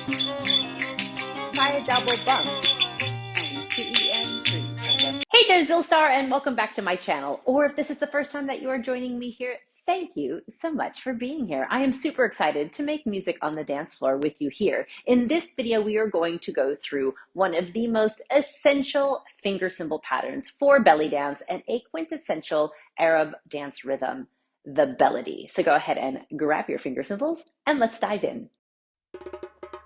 Try a double bump. Hey there, Zillstar, and welcome back to my channel. Or if this is the first time that you are joining me here, thank you so much for being here. I am super excited to make music on the dance floor with you here. In this video, we are going to go through one of the most essential finger cymbal patterns for belly dance and a quintessential Arab dance rhythm, the Beladi. So go ahead and grab your finger cymbals and let's dive in.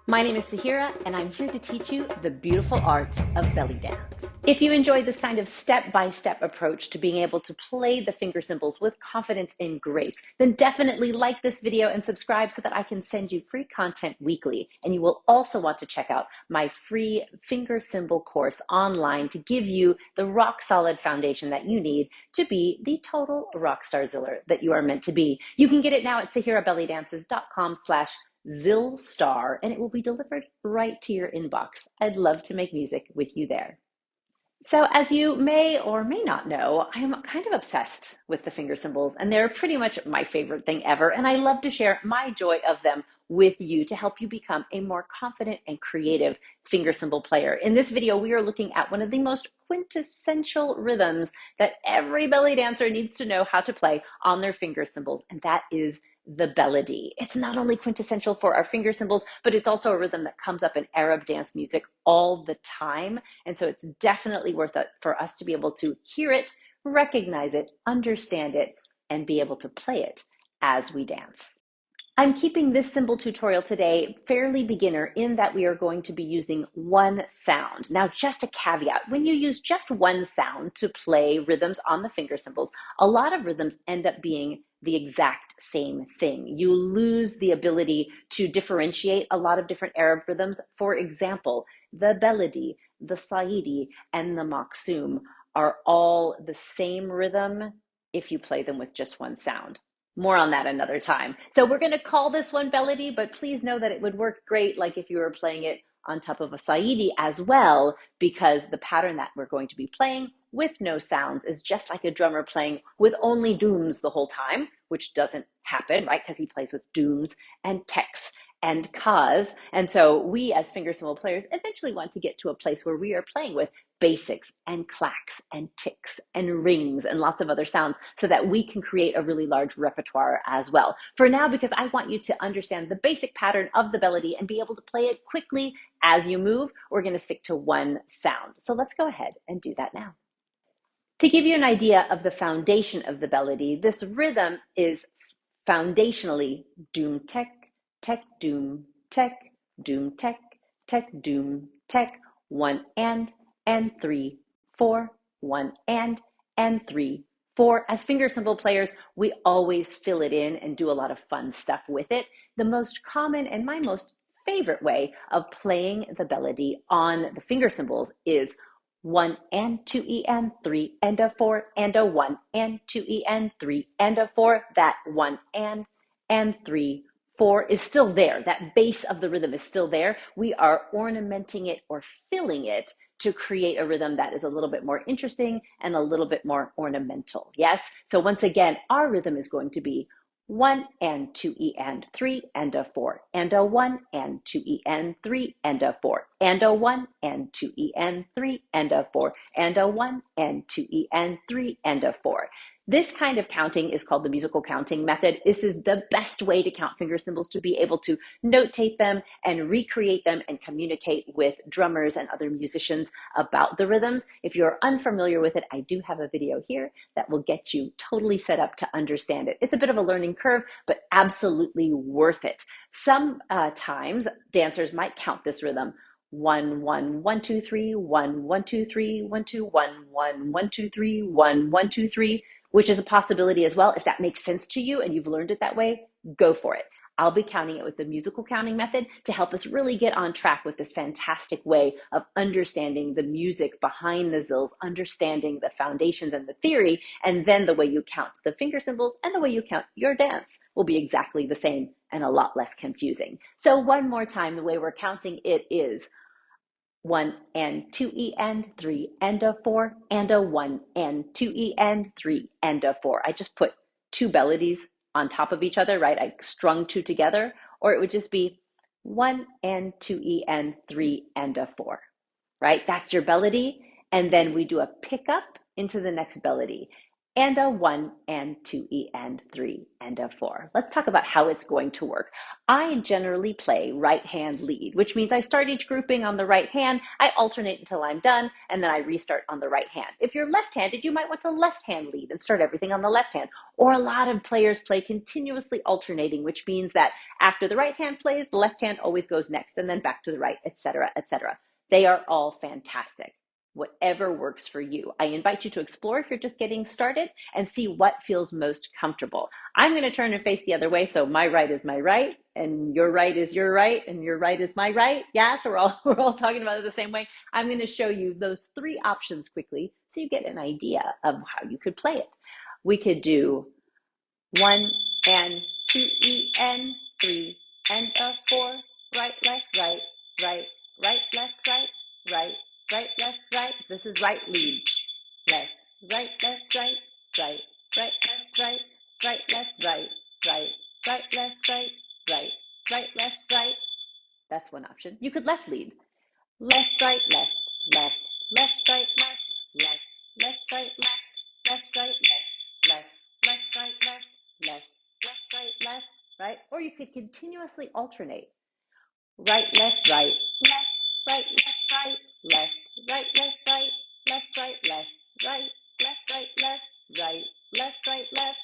My name is Sahira, and I'm here to teach you the beautiful art of belly dance. If you enjoy this kind of step-by-step approach to being able to play the finger cymbals with confidence and grace, then definitely like this video and subscribe so that I can send you free content weekly. And you will also want to check out my free finger cymbal course online to give you the rock-solid foundation that you need to be the total rock star ziller that you are meant to be. You can get it now at sahirabellydances.com/zillstar, and it will be delivered right to your inbox. I'd love to make music with you there. So as you may or may not know, I'm kind of obsessed with the finger cymbals, and they're pretty much my favorite thing ever. And I love to share my joy of them with you to help you become a more confident and creative finger cymbal player. In this video, we are looking at one of the most quintessential rhythms that every belly dancer needs to know how to play on their finger cymbals, and that is the Beladi. It's not only quintessential for our finger cymbals, but it's also a rhythm that comes up in Arab dance music all the time. And so it's definitely worth it for us to be able to hear it, recognize it, understand it, and be able to play it as we dance. I'm keeping this cymbal tutorial today fairly beginner in that we are going to be using one sound. Now, just a caveat, when you use just one sound to play rhythms on the finger cymbals, a lot of rhythms end up being the exact same thing. You lose the ability to differentiate a lot of different Arab rhythms. For example, the Beladi, the Saidi, and the Maksum are all the same rhythm if you play them with just one sound. More on that another time. So we're going to call this one Beladi, but please know that it would work great like if you were playing it on top of a Saidi as well, because the pattern that we're going to be playing with no sounds is just like a drummer playing with only dooms the whole time, which doesn't happen, right? Because he plays with dooms and techs and kas. And so we as finger cymbal players eventually want to get to a place where we are playing with basics and clacks and ticks and rings and lots of other sounds so that we can create a really large repertoire as well. For now, because I want you to understand the basic pattern of the Beladi and be able to play it quickly as you move, we're going to stick to one sound. So let's go ahead and do that now. To give you an idea of the foundation of the Beladi, this rhythm is foundationally doom tech, tech doom tech, doom tech, tech doom tech, one and 3, 4, 1 and 3, 4. As finger cymbal players, we always fill it in and do a lot of fun stuff with it. The most common and my most favorite way of playing the Beladi on the finger cymbals is 1 and 2 E and 3 and a 4 and a 1 and 2 E and 3 and a 4. That 1 and 3, 4 is still there. That base of the rhythm is still there. We are ornamenting it or filling it to create a rhythm that is a little bit more interesting and a little bit more ornamental. Yes? So once again, our rhythm is going to be 1 and 2 E and 3 and a 4 and a 1 and 2 E and 3 and a 4 and a 1 and 2 E and 3 and a 4 and a 1 and 2 E and 3 and a 4. This kind of counting is called the musical counting method. This is the best way to count finger cymbals, to be able to notate them and recreate them and communicate with drummers and other musicians about the rhythms. If you're unfamiliar with it, I do have a video here that will get you totally set up to understand it. It's a bit of a learning curve, but absolutely worth it. Sometimes dancers might count this rhythm 1 1 1 2 3 1 1 2 3 1 2 1 1 1 2 3 1 1 2 3, which is a possibility as well. If that makes sense to you and you've learned it that way, go for it. I'll be counting it with the musical counting method to help us really get on track with this fantastic way of understanding the music behind the zills, understanding the foundations and the theory, and then the way you count the finger cymbals and the way you count your dance will be exactly the same and a lot less confusing. So one more time, the way we're counting it is 1 and 2 E and 3 and a 4 and a 1 and 2 E and 3 and a 4. I just put two Beladies on top of each other, right? I strung two together, or it would just be 1 and 2 and 3 and a 4, right? That's your Beladi. And then we do a pickup into the next Beladi and a 1 and 2 and 3 and a 4. Let's talk about how it's going to work. I generally play right hand lead, which means I start each grouping on the right hand, I alternate until I'm done, and then I restart on the right hand. If you're left-handed, you might want to left hand lead and start everything on the left hand. Or a lot of players play continuously alternating, which means that after the right hand plays, the left hand always goes next, and then back to the right, etc., etc. They are all fantastic. Whatever works for you. I invite you to explore if you're just getting started and see what feels most comfortable. I'm going to turn and face the other way, so my right is my right, and your right is your right, and your right is my right. Yeah, so we're all talking about it the same way. I'm going to show you those 3 options quickly so you get an idea of how you could play it. We could do 1 and 2 and 3 and a 4, right, left, right, right, right, left, right, right, right, left, right. This is right lead. Left, right, left, right, right, right, left, right, right, left, right, right, right, left, right, right, right, left, right. That's one option. You could left lead. Left, right, left, left, left, right, left, left, left, right, left, left, right, left, left, left, right, left, left, left, right, left, right? Or you could continuously alternate. Right, left, right, left, right, left, right, left, right, left, right, left, right, left, right, left, right, left, right, left, right, left.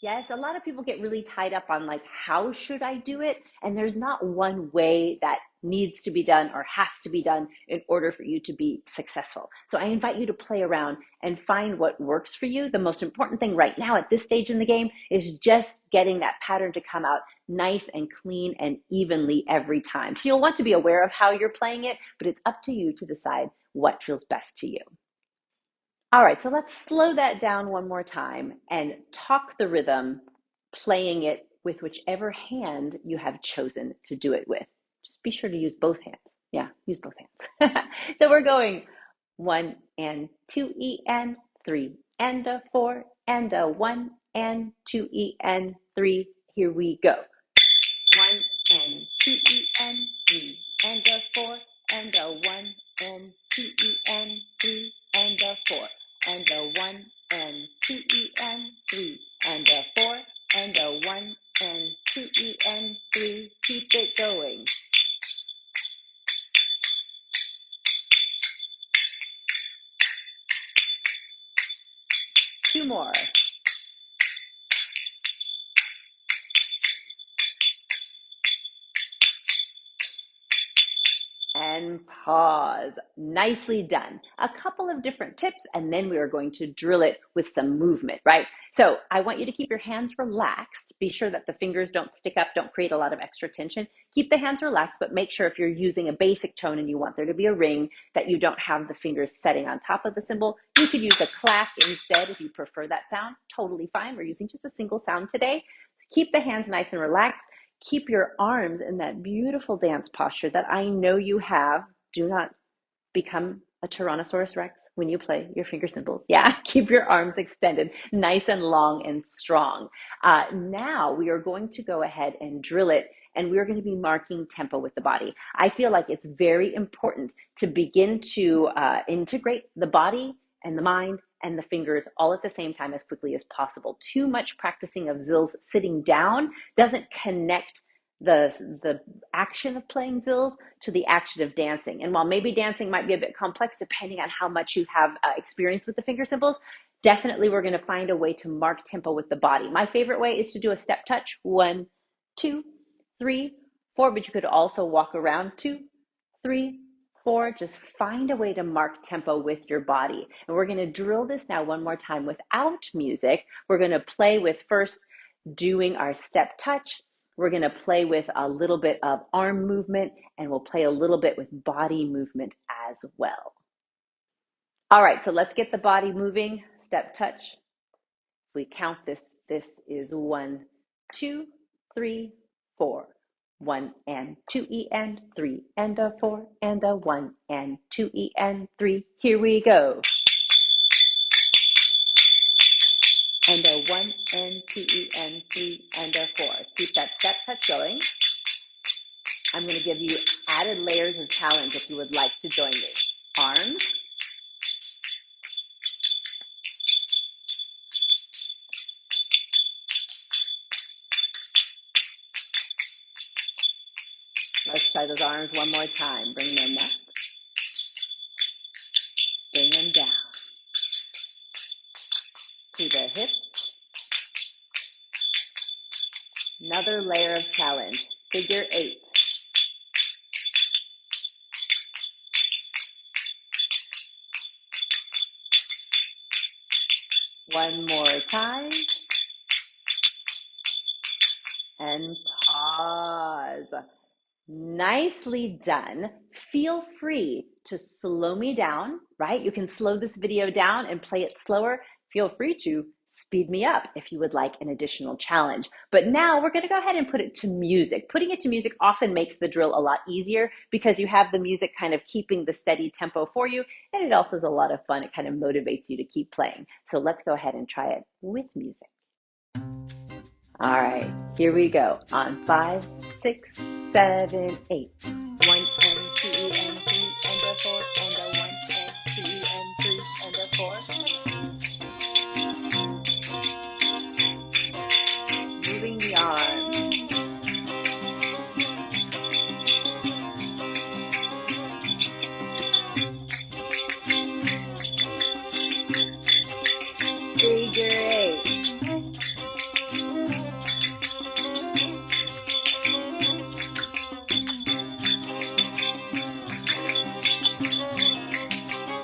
Yes, a lot of people get really tied up on like, how should I do it? And there's not one way that needs to be done or has to be done in order for you to be successful. So I invite you to play around and find what works for you. The most important thing right now at this stage in the game is just getting that pattern to come out nice and clean and evenly every time. So you'll want to be aware of how you're playing it, but it's up to you to decide what feels best to you. All right, so let's slow that down one more time and talk the rhythm, playing it with whichever hand you have chosen to do it with. Just be sure to use both hands. Yeah, use both hands. So we're going 1 and 2 and 3 and a 4 and a 1 and 2 and 3. Here we go. 1 and 2 and 3 and a 4 and a 1 and 2 and 3 and a 4 and a 1 and 2 and 3 and a 4 and a 1 and 2 and 3. Keep it going. Two more. And pause. Nicely done. A couple of different tips, and then we are going to drill it with some movement, right? So I want you to keep your hands relaxed. Be sure that the fingers don't stick up, don't create a lot of extra tension. Keep the hands relaxed, but make sure if you're using a basic tone and you want there to be a ring, that you don't have the fingers setting on top of the cymbal. You could use a clack instead if you prefer that sound. Totally fine. We're using just a single sound today. Keep the hands nice and relaxed. Keep your arms in that beautiful dance posture that I know you have. Do not become a Tyrannosaurus Rex when you play your finger cymbals. Yeah, keep your arms extended, nice and long and strong. Now we are going to go ahead and drill it, and we're going to be marking tempo with the body. I feel like it's very important to begin to integrate the body and the mind and the fingers all at the same time as quickly as possible. Too much practicing of zills sitting down doesn't connect the action of playing zills to the action of dancing. And while maybe dancing might be a bit complex depending on how much you have experience with the finger cymbals, definitely we're going to find a way to mark tempo with the body. My favorite way is to do a step touch, 1, 2, 3, 4, but you could also walk around 2, 3, 4. Just find a way to mark tempo with your body. And we're going to drill this now one more time without music. We're going to play with first doing our step touch. We're going to play with a little bit of arm movement, and we'll play a little bit with body movement as well. All right, so let's get the body moving. Step touch. If we count this, this is 1, 2, 3, 4. 1 and 2 and 3 and a 4 and a 1 and 2 and 3. Here we go. And a 1 and 2 and 3 and a 4. Keep that step touch going. I'm going to give you added layers of challenge if you would like to join me. Arms. Let's try those arms one more time. Bring them up. Bring them down to the hips. Another layer of challenge. Figure 8. One more time. And pause. Nicely done. Feel free to slow me down, right? You can slow this video down and play it slower. Feel free to speed me up if you would like an additional challenge. But now we're going to go ahead and put it to music. Putting it to music often makes the drill a lot easier because you have the music kind of keeping the steady tempo for you, and it also is a lot of fun. It kind of motivates you to keep playing. So let's go ahead and try it with music. All right, here we go. On 5, 6, 7, 8. 1 and 2 and 3 and a 4 and a 1 and 2 and 3 and a 4. Moving the arms. Figure 8.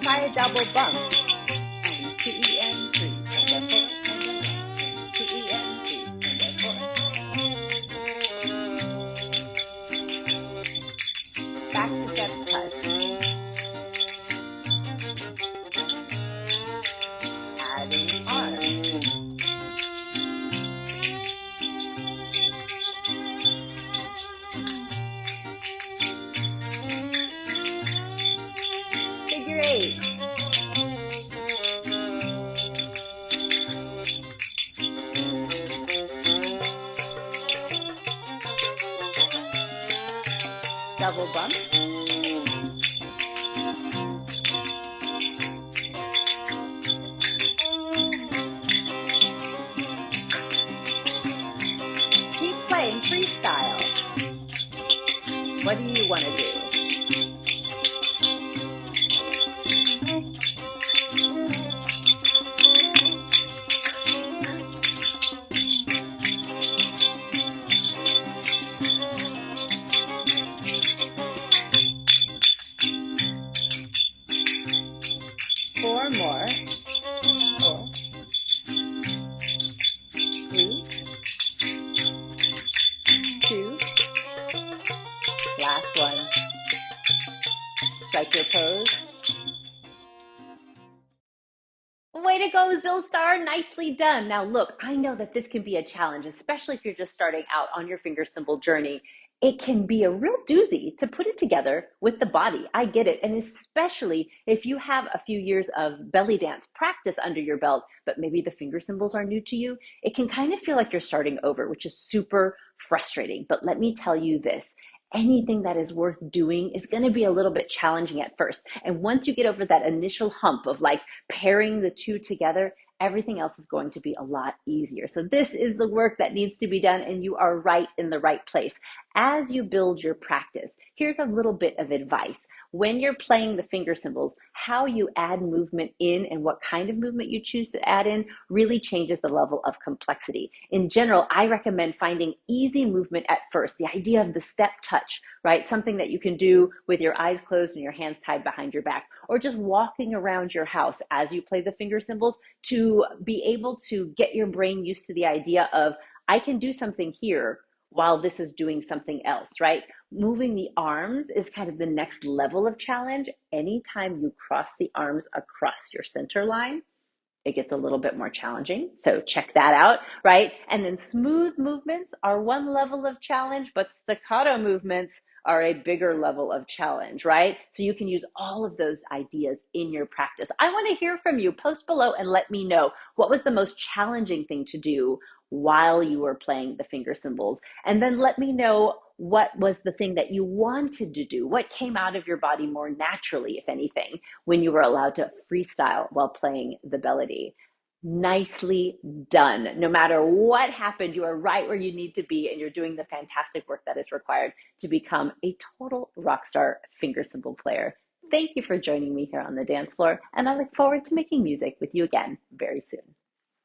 Try a double bump. And 2 and 3 and a 4 and a 1 and 2 and 3 and a 4. Back to step touch. Adding arms. Figure 8. Double bump. Keep playing freestyle. What do you want to do? 4 more. 4, 3, 2. Last one. Strike your pose. Way to go, Zilstar. Nicely done. Now look, I know that this can be a challenge, especially if you're just starting out on your finger cymbal journey. It can be a real doozy to put it together with the body. I get it. And especially if you have a few years of belly dance practice under your belt, but maybe the finger cymbals are new to you, it can kind of feel like you're starting over, which is super frustrating. But let me tell you this. Anything that is worth doing is going to be a little bit challenging at first. And once you get over that initial hump of like pairing the two together, everything else is going to be a lot easier. So this is the work that needs to be done, and you are right in the right place. As you build your practice, here's a little bit of advice. When you're playing the finger cymbals, how you add movement in and what kind of movement you choose to add in really changes the level of complexity. In general, I recommend finding easy movement at first. The idea of the step touch, right? Something that you can do with your eyes closed and your hands tied behind your back, or just walking around your house as you play the finger cymbals to be able to get your brain used to the idea of, I can do something here while this is doing something else, right? Moving the arms is kind of the next level of challenge. Anytime you cross the arms across your center line, it gets a little bit more challenging. So check that out, right? And then smooth movements are one level of challenge, but staccato movements are a bigger level of challenge, right? So you can use all of those ideas in your practice. I want to hear from you. Post below and let me know, what was the most challenging thing to do while you were playing the finger cymbals. And then let me know what was the thing that you wanted to do, what came out of your body more naturally, if anything, when you were allowed to freestyle while playing the Beladi. Nicely done. No matter what happened, you are right where you need to be, and you're doing the fantastic work that is required to become a total rock star finger cymbal player. Thank you for joining me here on the dance floor, and I look forward to making music with you again very soon.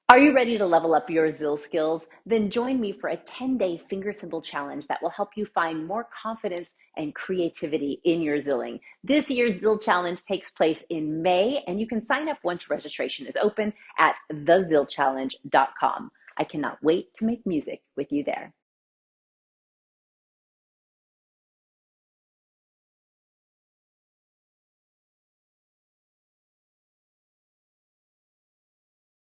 Are you ready to level up your zill skills? Then join me for a 10-day finger cymbal challenge that will help you find more confidence and creativity in your zilling. This year's Zill Challenge takes place in May, and you can sign up once registration is open at thezillchallenge.com. I cannot wait to make music with you there.